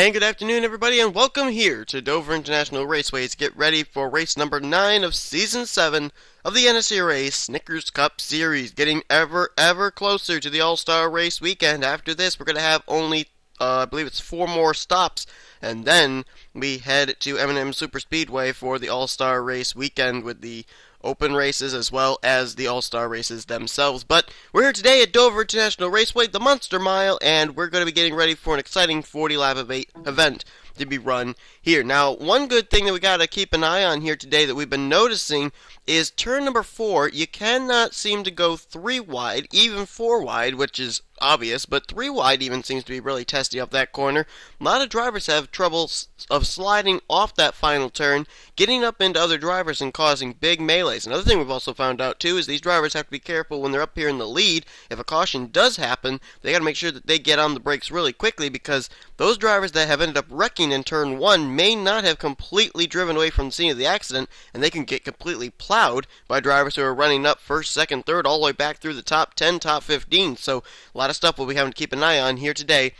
And good afternoon, everybody, and welcome here to Dover International Raceway to get ready for race number 9 of Season 7 of the NNSCRA Snickers Cup Series. Getting ever closer to the All-Star Race weekend. After this, we're going to have only, I believe it's 4 more stops, and then we head to M&M Superspeedway for the All-Star Race weekend with the open races as well as the All-Star races themselves. But we're here today at Dover International Raceway, the Monster Mile, and we're going to be getting ready for an exciting 40-lap event to be run here. Now, one good thing that we got to keep an eye on here today that we've been noticing is turn number 4, you cannot seem to go 3 wide, even 4 wide, which is obvious, but 3 wide even seems to be really testy up that corner. A lot of drivers have trouble of sliding off that final turn, getting up into other drivers and causing big melees. Another thing we've also found out too is these drivers have to be careful when they're up here in the lead. If a caution does happen, they got to make sure that they get on the brakes really quickly, because those drivers that have ended up wrecking in turn 1 may not have completely driven away from the scene of the accident, and they can get completely plowed by drivers who are running up first, second, third, all the way back through the top 10, top 15. So a lot of stuff we'll be having to keep an eye on here today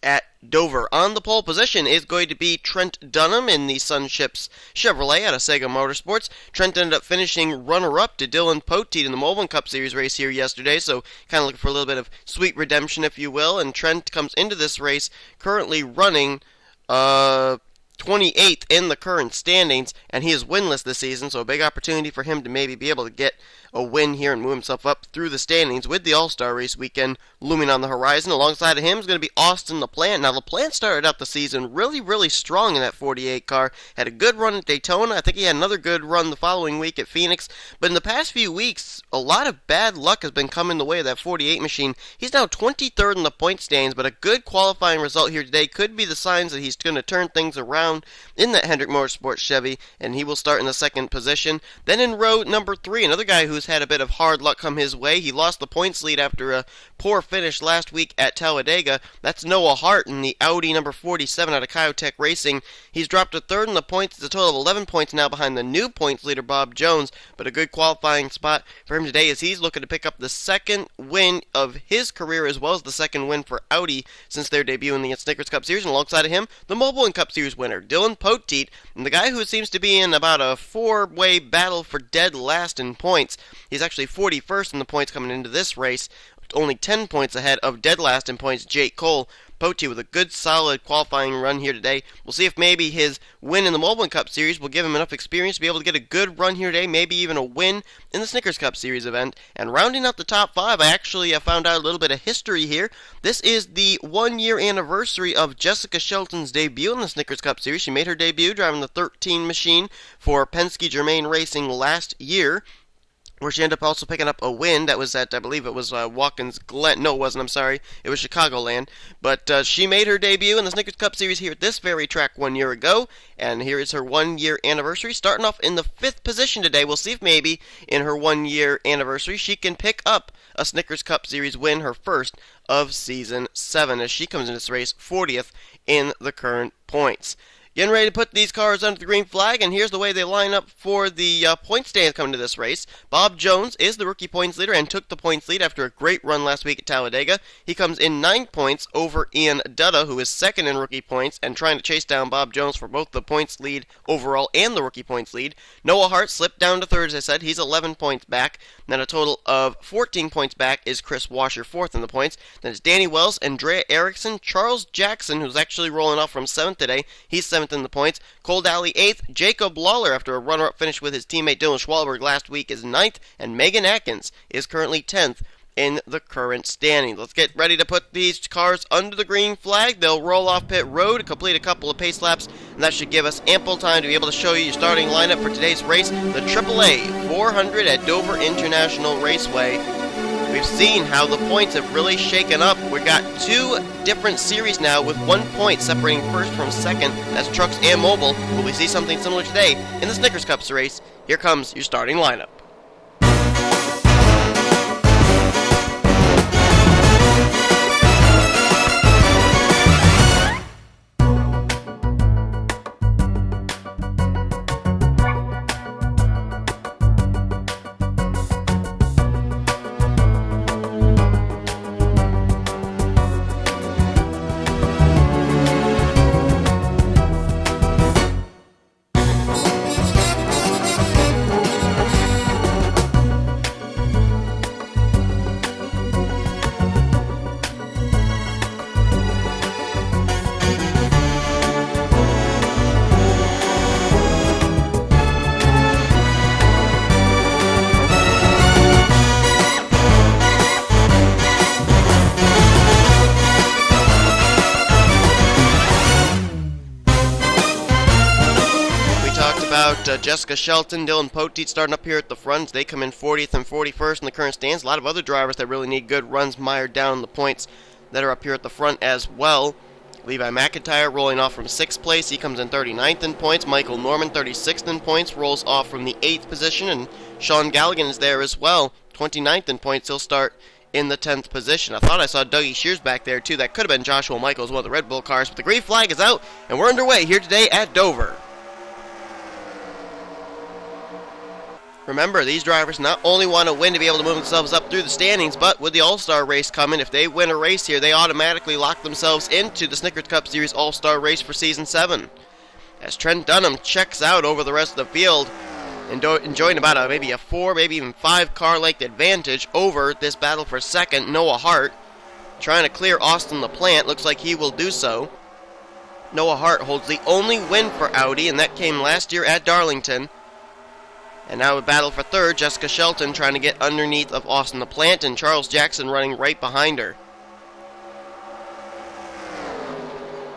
at Dover. On the pole position is going to be Trent Dunham in the Sunships Chevrolet out of Sega Motorsports. Trent ended up finishing runner-up to Dylan Poteet in the Mobile Cup Series race here yesterday, so kind of looking for a little bit of sweet redemption, if you will. And Trent comes into this race currently running 28th in the current standings, and he is winless this season, so a big opportunity for him to maybe be able to get a win here and move himself up through the standings with the All-Star Race weekend looming on the horizon. Alongside of him is going to be Austin LaPlante. Now, LaPlante started out the season really strong in that 48 car, had a good run at Daytona. I think he had another good run the following week at Phoenix, but in the past few weeks, a lot of bad luck has been coming the way of that 48 machine. He's now 23rd in the point standings, but a good qualifying result here today could be the signs that he's going to turn things around in that Hendrick Motorsports Chevy, and he will start in the second position. Then in row number 3, another guy who's had a bit of hard luck come his way. He lost the points lead after a poor finish last week at Talladega. That's Noah Hart in the Audi number 47 out of Kyotech Racing. He's dropped to 3rd in the points. It's a total of 11 points now behind the new points leader, Bob Jones, but a good qualifying spot for him today as he's looking to pick up the second win of his career as well as the second win for Audi since their debut in the Snickers Cup Series. And alongside of him, the Mobile Cup Series winner, Dylan Poteet, and the guy who seems to be in about a 4-way battle for dead last in points. He's actually 41st in the points coming into this race, only 10 points ahead of dead last in points Jake Cole. Poteet with a good solid qualifying run here today. We'll see if maybe his win in the Mobile Cup Series will give him enough experience to be able to get a good run here today, maybe even a win in the Snickers Cup Series event. And rounding out the top 5, I actually found out a little bit of history here. This is the 1-year anniversary of Jessica Shelton's debut in the Snickers Cup Series. She made her debut driving the 13 machine for Penske Germain Racing last year, where she ended up also picking up a win. That was at, I believe it was Watkins Glen. No, it wasn't, I'm sorry. It was Chicagoland. But she made her debut in the Snickers Cup Series here at this very track 1 year ago. And here is her 1-year anniversary. Starting off in the 5th position today. We'll see if maybe in her 1-year anniversary she can pick up a Snickers Cup Series win, her first of Season 7, as she comes into this race 40th in the current points. Getting ready to put these cars under the green flag, and here's the way they line up for the point stands coming to this race. Bob Jones is the rookie points leader and took the points lead after a great run last week at Talladega. He comes in 9 points over Ian Dutta, who is second in rookie points and trying to chase down Bob Jones for both the points lead overall and the rookie points lead. Noah Hart slipped down to 3rd, as I said. He's 11 points back. Then a total of 14 points back is Chris Washer, 4th in the points. Then it's Danny Wells, Andrea Erickson, Charles Jackson, who's actually rolling off from 7th today. He's 7th in the points. Cole Daly 8th. Jacob Lawler, after a runner-up finish with his teammate Dylan Schwalberg last week, is 9th. And Megan Atkins is currently 10th in the current standing. Let's get ready to put these cars under the green flag. They'll roll off pit road, complete a couple of pace laps, and that should give us ample time to be able to show you your starting lineup for today's race, the AAA 400 at Dover International Raceway. We've seen how the points have really shaken up. We've got 2 different series now with 1 point separating first from second. That's trucks and mobile. Will we see something similar today in the Snickers Cup race? Here comes your starting lineup. Jessica Shelton, Dylan Poteet starting up here at the front. They come in 40th and 41st in the current stands. A lot of other drivers that really need good runs mired down in the points that are up here at the front as well. Levi McIntyre rolling off from 6th place. He comes in 39th in points. Michael Norman, 36th in points, rolls off from the 8th position. And Sean Galligan is there as well, 29th in points. He'll start in the 10th position. I thought I saw Dougie Shears back there too. That could have been Joshua Michaels, one of the Red Bull cars. But the green flag is out, and we're underway here today at Dover. Remember, these drivers not only want to win to be able to move themselves up through the standings, but with the All-Star race coming, if they win a race here, they automatically lock themselves into the Snickers Cup Series All-Star race for Season 7. As Trent Dunham checks out over the rest of the field, enjoying about maybe a 4, maybe even 5 car length advantage over this battle for second. Noah Hart trying to clear Austin LaPlante. Looks like he will do so. Noah Hart holds the only win for Audi, and that came last year at Darlington. And now a battle for third. Jessica Shelton trying to get underneath of Austin LaPlante, and Charles Jackson running right behind her.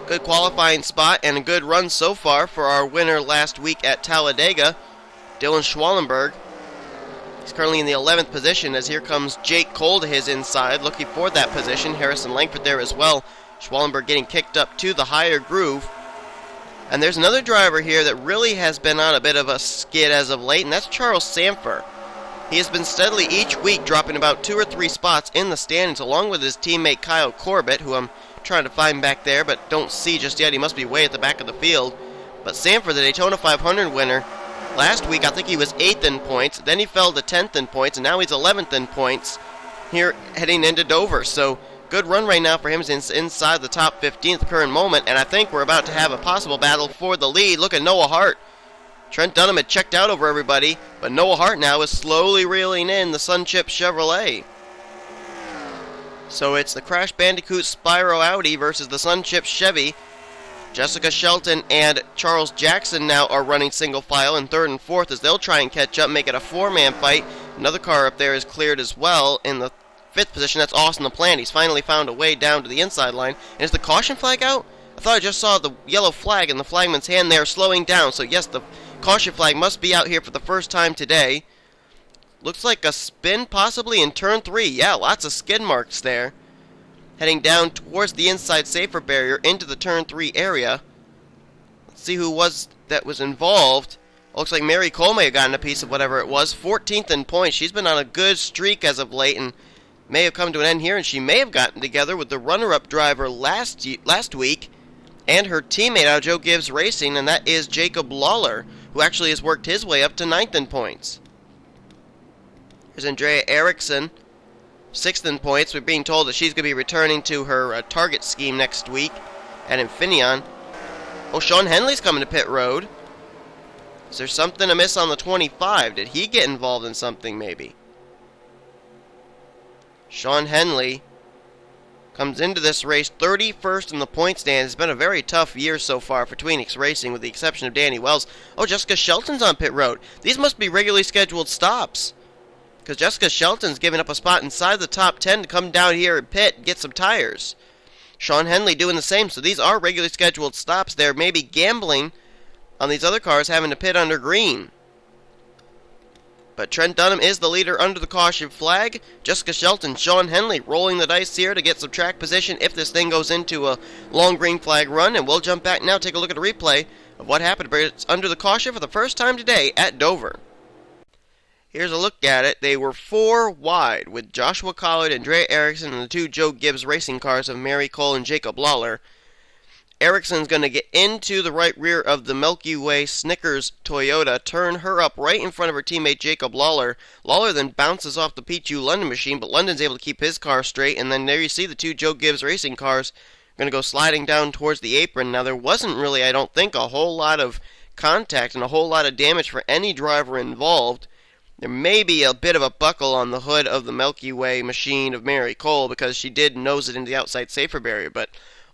Good qualifying spot and a good run so far for our winner last week at Talladega, Dylan Schwallenberg. He's currently in the 11th position as here comes Jake Cole to his inside, looking for that position. Harrison Langford there as well. Schwallenberg getting kicked up to the higher groove. And there's another driver here that really has been on a bit of a skid as of late, and that's Charles Sanford. He has been steadily each week dropping about 2 or 3 spots in the standings, along with his teammate Kyle Corbett, who I'm trying to find back there but don't see just yet. He must be way at the back of the field. But Sanford, the Daytona 500 winner, last week I think he was 8th in points, then he fell to 10th in points, and now he's 11th in points here heading into Dover. So good run right now for him. He's inside the top 15 at the current moment, and I think we're about to have a possible battle for the lead. Look at Noah Hart. Trent Dunham had checked out over everybody, but Noah Hart now is slowly reeling in the Sunchip Chevrolet. So it's the Crash Bandicoot Spyro Audi versus the Sunchip Chevy. Jessica Shelton and Charles Jackson now are running single file in 3rd and 4th as they'll try and catch up, make it a 4-man fight. Another car up there is cleared as well in the 5th position. That's Austin LaPlante. He's finally found a way down to the inside line. And is the caution flag out? I thought I just saw the yellow flag in the flagman's hand there slowing down. So yes, the caution flag must be out here for the first time today. Looks like a spin possibly in turn 3. Yeah, lots of skid marks there. Heading down towards the inside safer barrier into the turn 3 area. Let's see who that was involved. Looks like Mary Cole may have gotten a piece of whatever it was. 14th in points. She's been on a good streak as of late and may have come to an end here, and she may have gotten together with the runner-up driver last week and her teammate out of Joe Gibbs Racing, and that is Jacob Lawler, who actually has worked his way up to 9th in points. There's Andrea Erickson, 6th in points. We're being told that she's going to be returning to her target scheme next week at Infineon. Oh, Sean Henley's coming to pit road. Is there something amiss on the 25? Did he get involved in something maybe? Sean Henley comes into this race 31st in the point stand. It's been a very tough year so far for Tweenix Racing with the exception of Danny Wells. Oh, Jessica Shelton's on pit road. These must be regularly scheduled stops, because Jessica Shelton's giving up a spot inside the top 10 to come down here and pit and get some tires. Sean Henley doing the same, so these are regularly scheduled stops. They're maybe gambling on these other cars having to pit under green. But Trent Dunham is the leader under the caution flag. Jessica Shelton, Sean Henley rolling the dice here to get some track position if this thing goes into a long green flag run. And we'll jump back now, take a look at a replay of what happened. But it's under the caution for the first time today at Dover. Here's a look at it. They were 4 wide with Joshua Collard, Andrea Erickson, and the 2 Joe Gibbs Racing cars of Mary Cole and Jacob Lawler. Erickson's going to get into the right rear of the Milky Way Snickers Toyota, turn her up right in front of her teammate Jacob Lawler. Lawler then bounces off the P2 London machine, but London's able to keep his car straight, and then there you see the 2 Joe Gibbs Racing cars going to go sliding down towards the apron. Now there wasn't really, I don't think, a whole lot of contact and a whole lot of damage for any driver involved. There may be a bit of a buckle on the hood of the Milky Way machine of Mary Cole because she did nose it into the outside safer barrier, but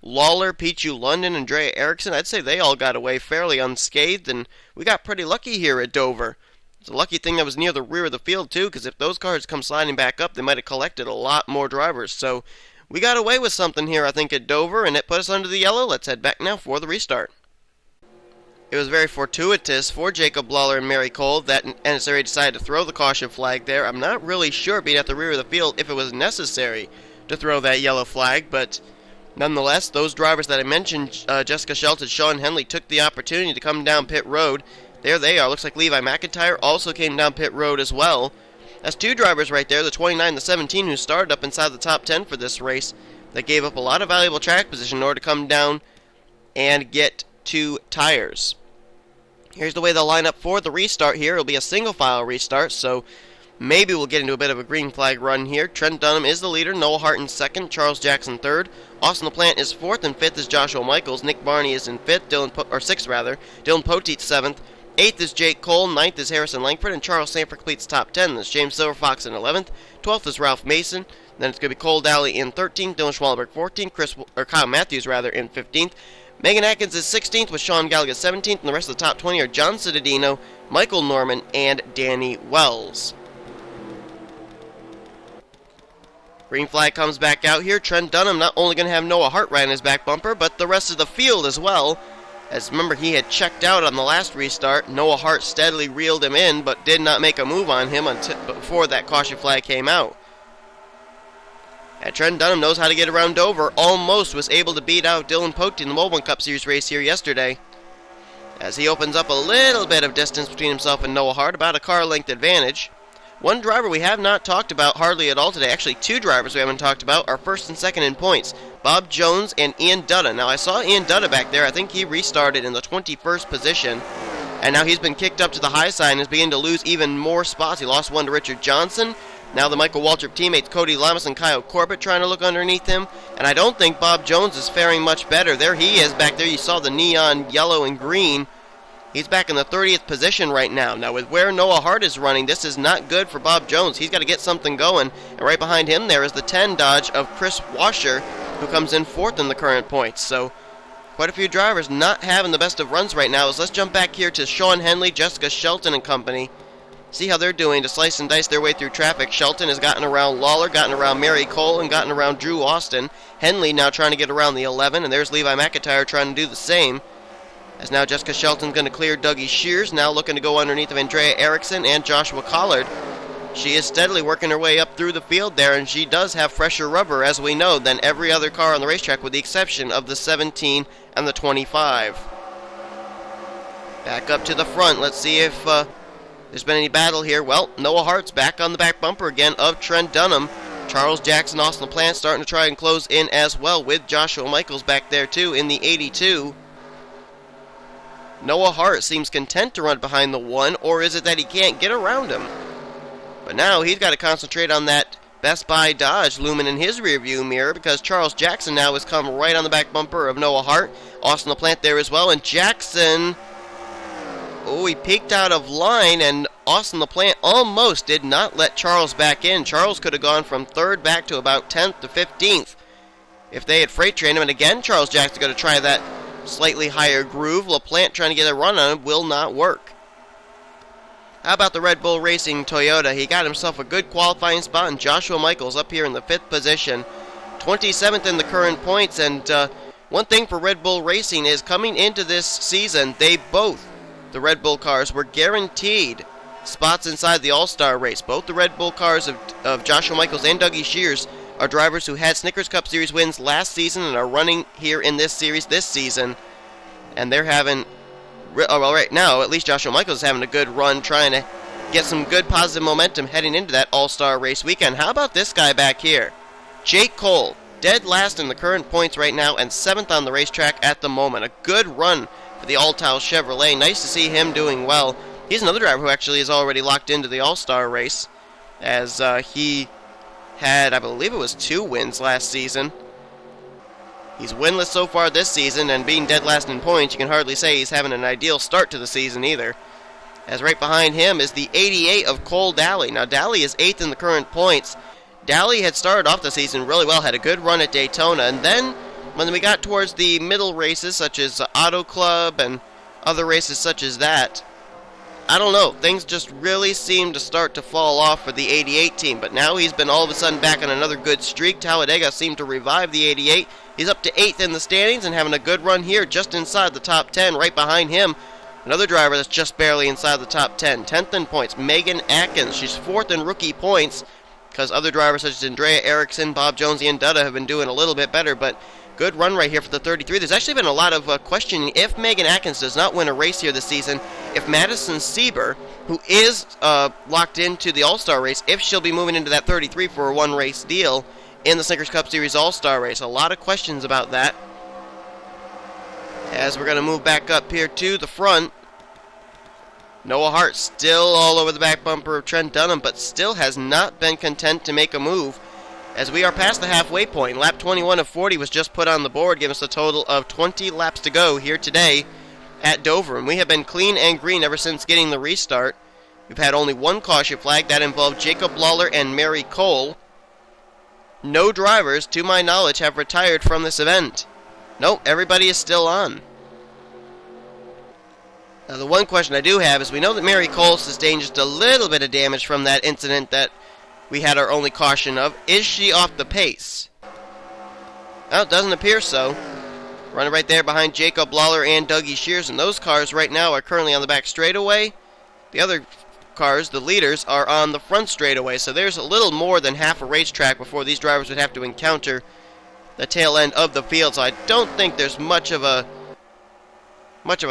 Lawler, P2 London, and Andrea Erickson, I'd say they all got away fairly unscathed, and we got pretty lucky here at Dover. It's a lucky thing that was near the rear of the field, too, because if those cars come sliding back up, they might have collected a lot more drivers. So we got away with something here, I think, at Dover, and it put us under the yellow. Let's head back now for the restart. It was very fortuitous for Jacob Lawler and Mary Cole that NNSCRA decided to throw the caution flag there. I'm not really sure, being at the rear of the field, if it was necessary to throw that yellow flag, but nonetheless, those drivers that I mentioned, Jessica Shelton, Sean Henley, took the opportunity to come down pit road. There they are. Looks like Levi McIntyre also came down pit road as well. That's two drivers right there, the 29 and the 17, who started up inside the top 10 for this race. They gave up a lot of valuable track position in order to come down and get two tires. Here's the way they'll line up for the restart here. It'll be a single file restart, so maybe we'll get into a bit of a green flag run here. Trent Dunham is the leader, Noah Hart in second, Charles Jackson third, Austin LaPlante is fourth, and fifth is Joshua Michaels. Nick Barney is in fifth, sixth rather. Dylan Poteet seventh. Eighth is Jake Cole, ninth is Harrison Langford, and Charles Sanford completes top 10. There's James Silverfox in 11th, 12th is Ralph Mason. Then it's going to be Cole Dowley in 13th, Dylan Schwalenberg 14th, Kyle Matthews in 15th. Megan Atkins is 16th with Sean Gallagher 17th, and the rest of the top 20 are John Cittadino, Michael Norman, and Danny Wells. Green flag comes back out here. Trent Dunham not only going to have Noah Hart right in his back bumper, but the rest of the field as well. As remember, he had checked out on the last restart. Noah Hart steadily reeled him in, but did not make a move on him before that caution flag came out. And Trent Dunham knows how to get around Dover. Almost was able to beat out Dylan Poteet in the Mobile Cup Series race here yesterday, as he opens up a little bit of distance between himself and Noah Hart, about a car length advantage. One driver we have not talked about hardly at all today, actually two drivers we haven't talked about, are first and second in points, Bob Jones and Ian Dutta. Now I saw Ian Dutta back there. I think he restarted in the 21st position, and now he's been kicked up to the high side and is beginning to lose even more spots. He lost one to Richard Johnson. Now the Michael Waltrip teammates Cody Lamas and Kyle Corbett trying to look underneath him, and I don't think Bob Jones is faring much better. There he is back there. You saw the neon yellow and green. He's back in the 30th position right now. Now, with where Noah Hart is running, this is not good for Bob Jones. He's got to get something going. And right behind him there is the 10 Dodge of Chris Washer, who comes in fourth in the current points. So, quite a few drivers not having the best of runs right now. So let's jump back here to Sean Henley, Jessica Shelton and company. See how they're doing to slice and dice their way through traffic. Shelton has gotten around Lawler, gotten around Mary Cole, and gotten around Drew Austin. Henley now trying to get around the 11, and there's Levi McIntyre trying to do the same. As now Jessica Shelton's going to clear Dougie Shears, now looking to go underneath of Andrea Erickson and Joshua Collard. She is steadily working her way up through the field there, and she does have fresher rubber, as we know, than every other car on the racetrack, with the exception of the 17 and the 25. Back up to the front. Let's see if there's been any battle here. Well, Noah Hart's back on the back bumper again of Trent Dunham. Charles Jackson, Austin LaPlante starting to try and close in as well, with Joshua Michaels back there too in the 82. Noah Hart seems content to run behind the 1, or is it that he can't get around him? But now he's got to concentrate on that Best Buy Dodge looming in his rearview mirror, because Charles Jackson now has come right on the back bumper of Noah Hart. Austin LaPlante there as well, and Jackson, he peeked out of line, and Austin LaPlante almost did not let Charles back in. Charles could have gone from 3rd back to about 10th to 15th if they had freight trained him. And again, Charles Jackson going to try that slightly higher groove. LaPlante trying to get a run on him will not work. How about the Red Bull Racing Toyota? He got himself a good qualifying spot, and Joshua Michaels up here in the 5th position, 27th in the current points. And one thing for Red Bull Racing is, coming into this season, the Red Bull cars were guaranteed spots inside the All-Star race. Both the Red Bull cars of Joshua Michaels and Dougie Shears are drivers who had Snickers Cup Series wins last season and are running here in this series this season. And they're having, right now, at least Joshua Michaels is having a good run, trying to get some good positive momentum heading into that All-Star race weekend. How about this guy back here? Jake Cole, dead last in the current points right now and 7th on the racetrack at the moment. A good run for the Alltown Chevrolet. Nice to see him doing well. He's another driver who actually is already locked into the All-Star race, as he had, I believe it was 2 wins last season. He's winless so far this season, and being dead last in points, you can hardly say he's having an ideal start to the season either. As right behind him is the 88 of Cole Dowley. Now Dowley is 8th in the current points. Dowley had started off the season really well, had a good run at Daytona, and then when we got towards the middle races, such as Auto Club and other races such as that, I don't know, things just really seem to start to fall off for the 88 team. But now he's been all of a sudden back on another good streak. Talladega seemed to revive the 88. He's up to 8th in the standings and having a good run here just inside the top 10. Right behind him Another driver that's just barely inside the top 10. 10th in points, Megan Atkins. She's 4th in rookie points because other drivers such as Andrea Erickson, Bob Jonesy, and Dutta have been doing a little bit better, but good run right here for the 33. There's actually been a lot of questioning if Megan Atkins does not win a race here this season, if Madison Sieber, who is locked into the All-Star race, if she'll be moving into that 33 for a one-race deal in the Snickers Cup Series All-Star race. A lot of questions about that. As we're going to move back up here to the front, Noah Hart still all over the back bumper of Trent Dunham, but still has not been content to make a move. As we are past the halfway point, lap 21 of 40 was just put on the board, giving us a total of 20 laps to go here today at Dover. And we have been clean and green ever since getting the restart. We've had only one caution flag. That involved Jacob Lawler and Mary Cole. No drivers, to my knowledge, have retired from this event. Nope, everybody is still on. Now, the one question I do have is we know that Mary Cole sustained just a little bit of damage from that incident that we had our only caution of. Is she off the pace? Well, it doesn't appear so. Running right there behind Jacob Lawler and Dougie Shears, and those cars right now are currently on the back straightaway. The other cars, the leaders, are on the front straightaway, so there's a little more than half a racetrack before these drivers would have to encounter the tail end of the field, so I don't think there's much of a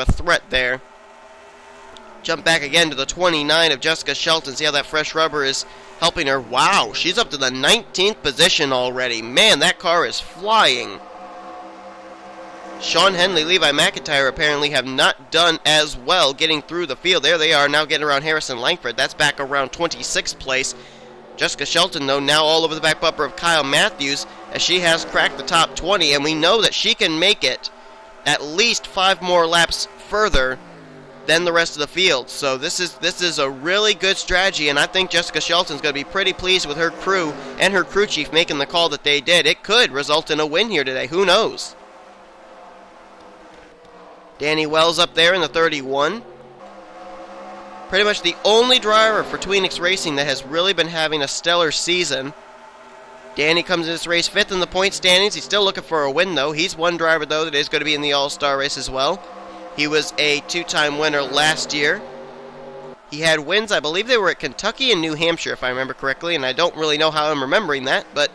threat there. Jump back again to the 29 of Jessica Shelton. See how that fresh rubber is helping her. Wow, she's up to the 19th position already. Man, that car is flying. Sean Henley, Levi McIntyre apparently have not done as well getting through the field. There they are now getting around Harrison Langford. That's back around 26th place. Jessica Shelton, though, now all over the back bumper of Kyle Matthews as she has cracked the top 20, and we know that she can make it at least 5 more laps further than the rest of the field. So this is a really good strategy, and I think Jessica Shelton's going to be pretty pleased with her crew and her crew chief making the call that they did. It could result in a win here today. Who knows? Danny Wells up there in the 31. Pretty much the only driver for Tweenix Racing that has really been having a stellar season. Danny comes in this race 5th in the point standings. He's still looking for a win, though. He's one driver, though, that is going to be in the All-Star race as well. He was a 2-time winner last year. He had wins, I believe they were at Kentucky and New Hampshire, if I remember correctly, and I don't really know how I'm remembering that, but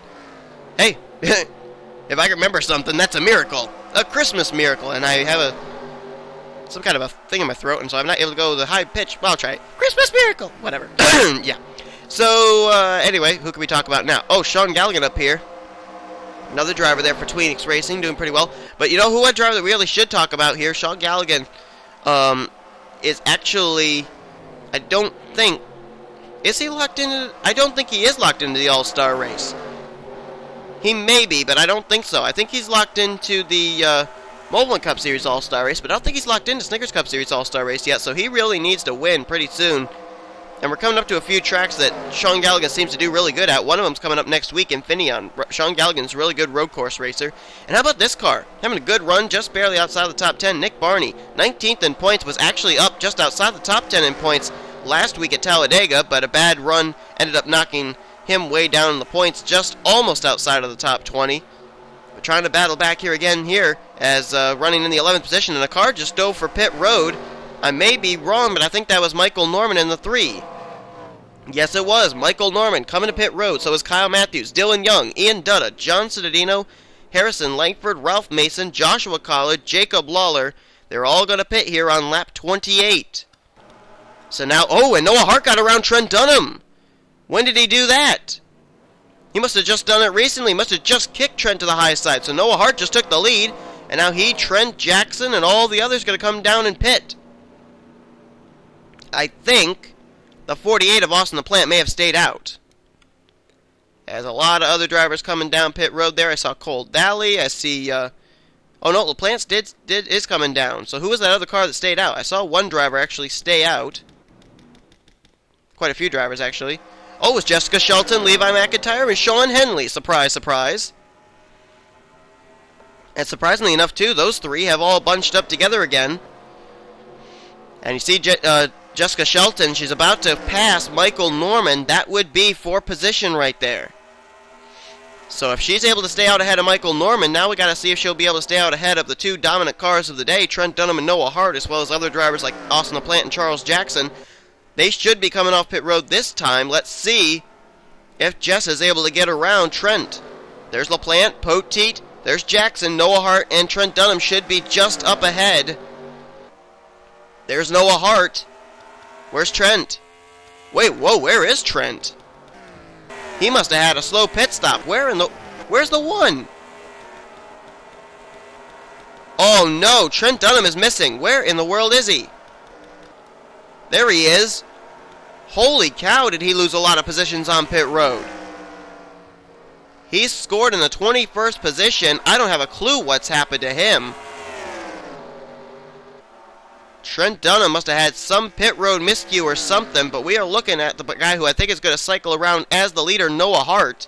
hey, if I can remember something, that's a miracle. A Christmas miracle, and I have some kind of a thing in my throat, and so I'm not able to go the high pitch. Well, I'll try it. Christmas miracle! Whatever. Yeah. So, anyway, who can we talk about now? Oh, Sean Galligan up here. Another driver there for Tweenix Racing, doing pretty well. But you know who, a driver that we really should talk about here? Sean Galligan is actually, I don't think, is he locked into, I don't think he is locked into the All-Star race. He may be, but I don't think so. I think he's locked into the Moblin Cup Series All-Star race, but I don't think he's locked into Snickers Cup Series All-Star race yet, so he really needs to win pretty soon. And we're coming up to a few tracks that Sean Galligan seems to do really good at. One of them's coming up next week, Infineon. Sean Galligan's a really good road course racer. And how about this car? Having a good run, just barely outside the top 10. Nick Barney, 19th in points, was actually up just outside the top 10 in points last week at Talladega, but a bad run ended up knocking him way down in the points, just almost outside of the top 20. We're trying to battle back here again here as running in the 11th position, and a car just dove for pit road. I may be wrong, but I think that was Michael Norman in the 3. Yes, it was. Michael Norman coming to pit road. So is Kyle Matthews, Dylan Young, Ian Dutta, John Cittadino, Harrison Langford, Ralph Mason, Joshua Collard, Jacob Lawler. They're all going to pit here on lap 28. So now, oh, and Noah Hart got around Trent Dunham. When did he do that? He must have just done it recently. He must have just kicked Trent to the high side. So Noah Hart just took the lead. And now he, Trent, Jackson, and all the others going to come down and pit. I think the 48 of Austin LaPlante may have stayed out. There's a lot of other drivers coming down pit road there. I saw Cole Daly. I see, oh no, LaPlante is coming down. So who was that other car that stayed out? I saw one driver actually stay out. Quite a few drivers, actually. Oh, it was Jessica Shelton, Levi McIntyre, and Sean Henley. Surprise, surprise. And surprisingly enough, too, those three have all bunched up together again. And you see Jessica Shelton, she's about to pass Michael Norman. That would be for position right there. So if she's able to stay out ahead of Michael Norman, now we got to see if she'll be able to stay out ahead of the two dominant cars of the day, Trent Dunham and Noah Hart, as well as other drivers like Austin LaPlante and Charles Jackson. They should be coming off pit road this time. Let's see if Jess is able to get around Trent. There's LaPlante, Poteet, there's Jackson, Noah Hart, and Trent Dunham should be just up ahead. There's Noah Hart. Where's Trent? Wait, whoa, where is Trent? He must have had a slow pit stop. Where's the one? Oh no, Trent Dunham is missing. Where in the world is he? There he is. Holy cow, did he lose a lot of positions on pit road. He's scored in the 21st position. I don't have a clue what's happened to him. Trent Dunham must have had some pit road miscue or something, but we are looking at the guy who I think is going to cycle around as the leader, Noah Hart.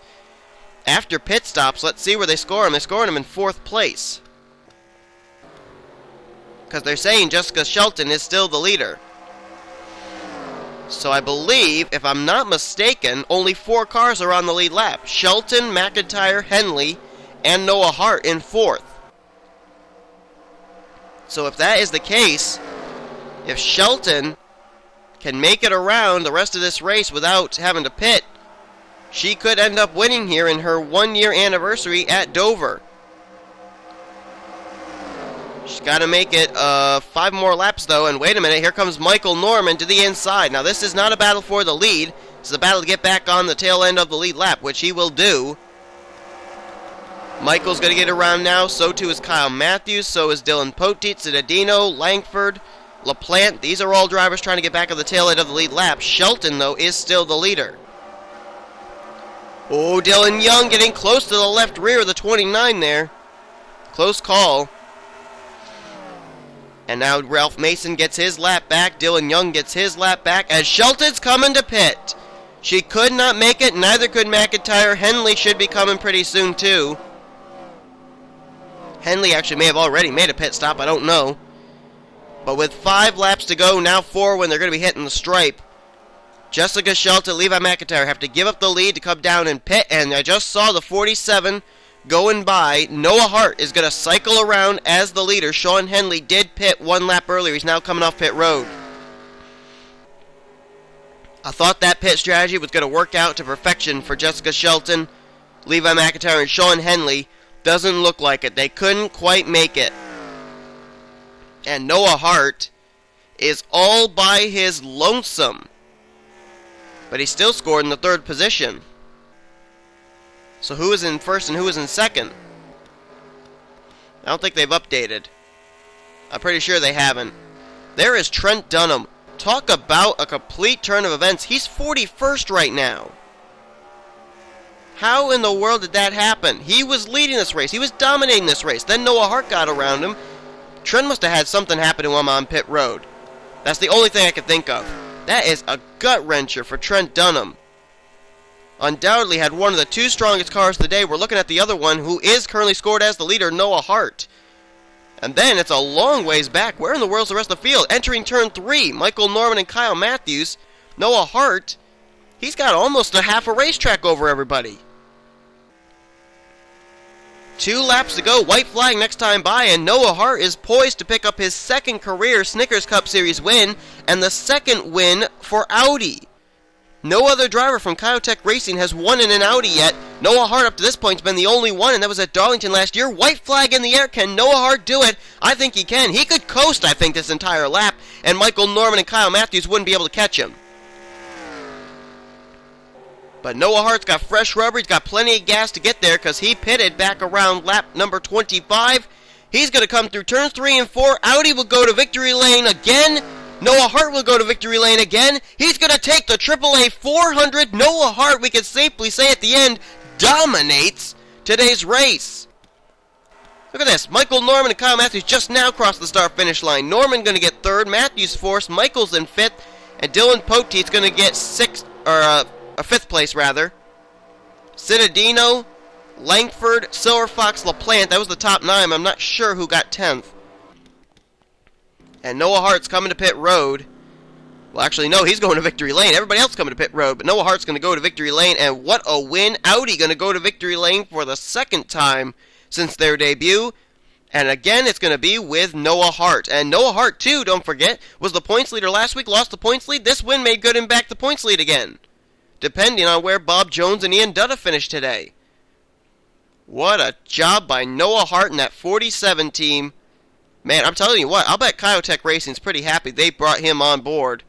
After pit stops, let's see where they score him. They're scoring him in 4th place. Because they're saying Jessica Shelton is still the leader. So I believe, if I'm not mistaken, only 4 cars are on the lead lap. Shelton, McIntyre, Henley, and Noah Hart in 4th. So if that is the case, if Shelton can make it around the rest of this race without having to pit, she could end up winning here in her 1-year anniversary at Dover. She's got to make it 5 more laps, though. And wait a minute, here comes Michael Norman to the inside. Now, this is not a battle for the lead. It's a battle to get back on the tail end of the lead lap, which he will do. Michael's going to get around now. So, too, is Kyle Matthews. So is Dylan Poteet, Cittadino, Langford, LaPlante. These are all drivers trying to get back on the tail end of the lead lap. Shelton, though, is still the leader. Oh, Dylan Young getting close to the left rear of the 29 there. Close call. And now Ralph Mason gets his lap back. Dylan Young gets his lap back as Shelton's coming to pit. She could not make it. Neither could McIntyre. Henley should be coming pretty soon, too. Henley actually may have already made a pit stop. I don't know. But with 5 laps to go, now 4 when they're going to be hitting the stripe, Jessica Shelton, Levi McIntyre have to give up the lead to come down and pit. And I just saw the 47 going by. Noah Hart is going to cycle around as the leader. Sean Henley did pit 1 lap earlier. He's now coming off pit road. I thought that pit strategy was going to work out to perfection for Jessica Shelton, Levi McIntyre, and Sean Henley. Doesn't look like it. They couldn't quite make it. And Noah Hart is all by his lonesome. But he still scored in the 3rd position. So who is in 1st and who is in 2nd? I don't think they've updated. I'm pretty sure they haven't. There is Trent Dunham. Talk about a complete turn of events. He's 41st right now. How in the world did that happen? He was leading this race. He was dominating this race. Then Noah Hart got around him. Trent must have had something happen to him on pit road. That's the only thing I can think of. That is a gut-wrencher for Trent Dunham. Undoubtedly had one of the 2 strongest cars of the day. We're looking at the other one, who is currently scored as the leader, Noah Hart. And then it's a long ways back. Where in the world's the rest of the field? Entering turn 3, Michael Norman and Kyle Matthews. Noah Hart, he's got almost a half a racetrack over everybody. 2 laps to go, white flag next time by, and Noah Hart is poised to pick up his 2nd career Snickers Cup Series win, and the 2nd win for Audi. No other driver from Kyotech Racing has won in an Audi yet. Noah Hart up to this point has been the only one, and that was at Darlington last year. White flag in the air. Can Noah Hart do it? I think he can. He could coast, I think, this entire lap, and Michael Norman and Kyle Matthews wouldn't be able to catch him. But Noah Hart's got fresh rubber. He's got plenty of gas to get there because he pitted back around lap number 25. He's going to come through turns 3 and 4. Audi will go to victory lane again. Noah Hart will go to victory lane again. He's going to take the AAA 400. Noah Hart, we can safely say at the end, dominates today's race. Look at this. Michael Norman and Kyle Matthews just now crossed the start-finish line. Norman going to get 3rd. Matthews 4th. Michael's in 5th. And Dylan Poteet's going to get 6th, or 5th place, rather. Cittadino, Langford, Silver Fox, LaPlante. That was the top 9. I'm not sure who got 10th. And Noah Hart's coming to pit road. Well, actually, no, he's going to victory lane. Everybody else coming to pit road, but Noah Hart's going to go to victory lane, and what a win. Audi going to go to victory lane for the second time since their debut. And again, it's going to be with Noah Hart. And Noah Hart, too, don't forget, was the points leader last week, lost the points lead. This win made good him back the points lead again, depending on where Bob Jones and Ian Dutta finished today. What a job by Noah Hart and that 47 team. Man, I'm telling you what, I'll bet Kyotech Racing's pretty happy they brought him on board,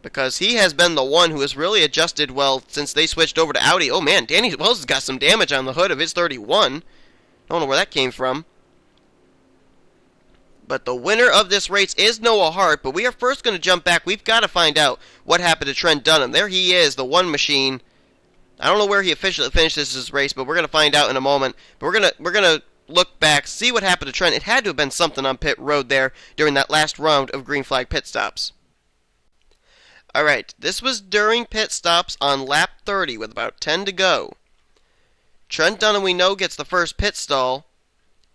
because he has been the one who has really adjusted well since they switched over to Audi. Oh man, Danny Wells has got some damage on the hood of his 31. Don't know where that came from. But the winner of this race is Noah Hart, but we are first going to jump back. We've got to find out what happened to Trent Dunham. There he is, the one machine. I don't know where he officially finished this race, but we're going to find out in a moment. But we're gonna look back, see what happened to Trent. It had to have been something on pit road there during that last round of green flag pit stops. Alright, this was during pit stops on lap 30 with about 10 to go. Trent Dunham, we know, gets the first pit stall.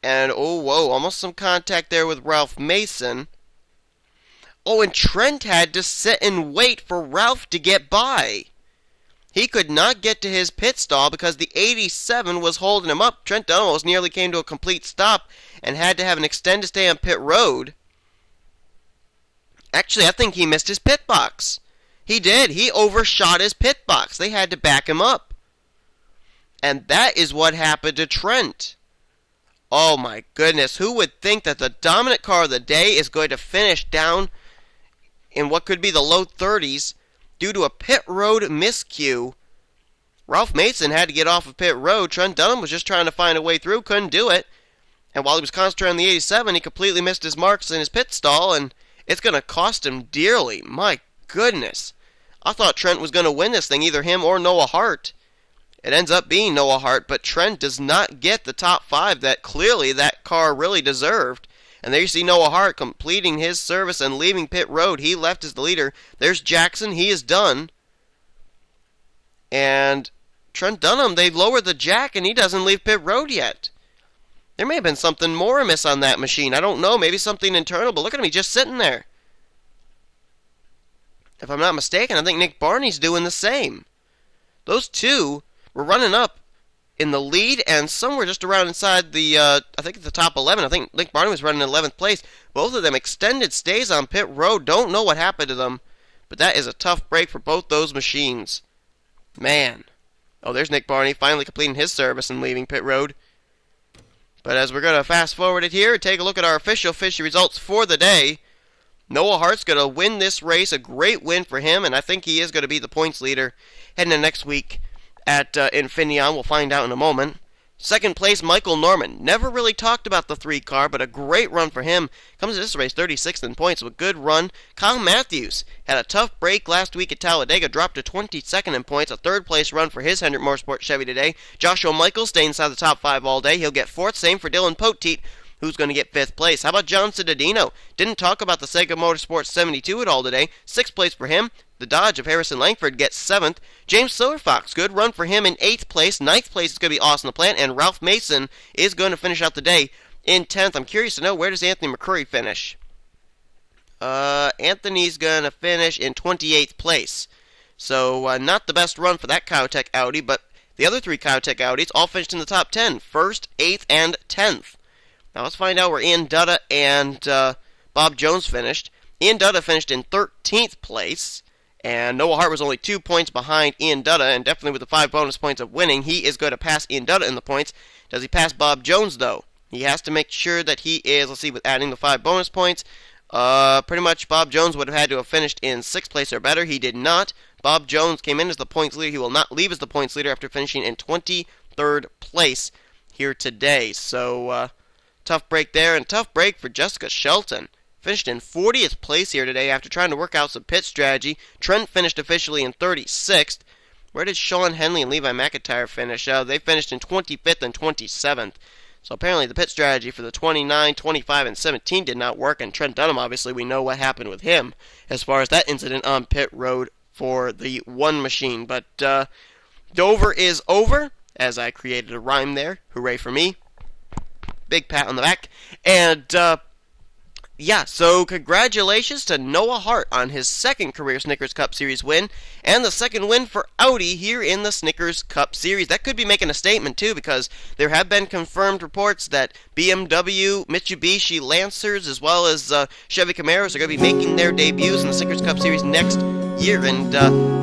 And, oh, whoa, almost some contact there with Ralph Mason. Oh, and Trent had to sit and wait for Ralph to get by. He could not get to his pit stall because the 87 was holding him up. Trent Dunham almost nearly came to a complete stop and had to have an extended stay on pit road. Actually, I think he missed his pit box. He did. He overshot his pit box. They had to back him up. And that is what happened to Trent. Oh my goodness, who would think that the dominant car of the day is going to finish down in what could be the low 30s due to a pit road miscue? Ralph Mason had to get off of pit road. Trent Dunham was just trying to find a way through, couldn't do it. And while he was concentrating on the 87, he completely missed his marks in his pit stall, and it's going to cost him dearly. My goodness. I thought Trent was going to win this thing, either him or Noah Hart. It ends up being Noah Hart, but Trent does not get the top 5 that clearly that car really deserved. And there you see Noah Hart completing his service and leaving pit road. He left as the leader. There's Jackson. He is done. And Trent Dunham, they lowered the jack and he doesn't leave pit road yet. There may have been something more amiss on that machine. I don't know. Maybe something internal, but look at him. He's just sitting there. If I'm not mistaken, I think Nick Barney's doing the same. Those two were running up in the lead and somewhere just around inside the, I think it's the top 11. I think Nick Barney was running in 11th place. Both of them extended stays on pit road. Don't know what happened to them, but that is a tough break for both those machines. Man. Oh, there's Nick Barney finally completing his service and leaving pit road. But as we're going to fast forward it here and take a look at our official results for the day, Noah Hart's going to win this race. A great win for him, and I think he is going to be the points leader heading into next week at Infineon. We'll find out in a moment. Second place, Michael Norman. Never really talked about the 3 car, but a great run for him. Comes to this race 36th in points, so a good run. Kyle Matthews had a tough break last week at Talladega, dropped to 22nd in points. A third place run for his Hendrick Motorsports Chevy today. Joshua Michaels staying inside the top 5 all day. He'll get 4th. Same for Dylan Poteet, who's going to get 5th place. How about John Cittadino? Didn't talk about the Sega Motorsports 72 at all today. 6th place for him. The Dodge of Harrison Langford gets 7th. James Silverfox, good run for him in 8th place. 9th place is going to be Austin LaPlante, and Ralph Mason is going to finish out the day in 10th. I'm curious to know, where does Anthony McCurry finish? Anthony's going to finish in 28th place. So not the best run for that Kyotech Audi, but the other 3 Kyotech Audis all finished in the top 10. 1st, 8th, and 10th. Now let's find out where Ian Dutta and Bob Jones finished. Ian Dutta finished in 13th place. And Noah Hart was only 2 points behind Ian Dutta, and definitely with the 5 bonus points of winning, he is going to pass Ian Dutta in the points. Does he pass Bob Jones, though? He has to make sure that he is, let's see, with adding the 5 bonus points, pretty much Bob Jones would have had to have finished in 6th place or better. He did not. Bob Jones came in as the points leader. He will not leave as the points leader after finishing in 23rd place here today. So, tough break there, and tough break for Jessica Shelton. Finished in 40th place here today after trying to work out some pit strategy. Trent finished officially in 36th. Where did Sean Henley and Levi McIntyre finish? They finished in 25th and 27th. So apparently the pit strategy for the 29, 25, and 17 did not work. And Trent Dunham, obviously, we know what happened with him as far as that incident on pit road for the one machine. But Dover is over, as I created a rhyme there. Hooray for me. Big pat on the back. And Yeah, so congratulations to Noah Hart on his second career Snickers Cup Series win, and the second win for Audi here in the Snickers Cup Series. That could be making a statement too, because there have been confirmed reports that BMW, Mitsubishi Lancers, as well as Chevy Camaros are going to be making their debuts in the Snickers Cup Series next year, and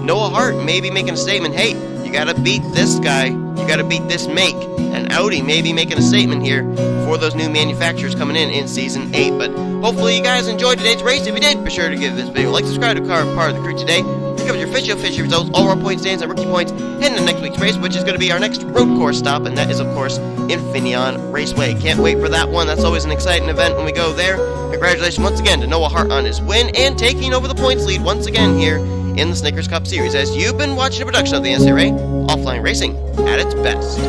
Noah Hart may be making a statement, hey, you gotta beat this guy, you gotta beat this make, and Audi may be making a statement here for those new manufacturers coming in Season 8, but hopefully you guys enjoyed today's race. If you did, be sure to give this video a like, subscribe to Car Part of the Crew today. Pick up your official results, all our point stands and rookie points, heading to next week's race, which is going to be our next road course stop, and that is, of course, Infineon Raceway. Can't wait for that one. That's always an exciting event when we go there. Congratulations once again to Noah Hart on his win and taking over the points lead once again here in the Snickers Cup Series, as you've been watching a production of the NNSCRA, offline racing at its best.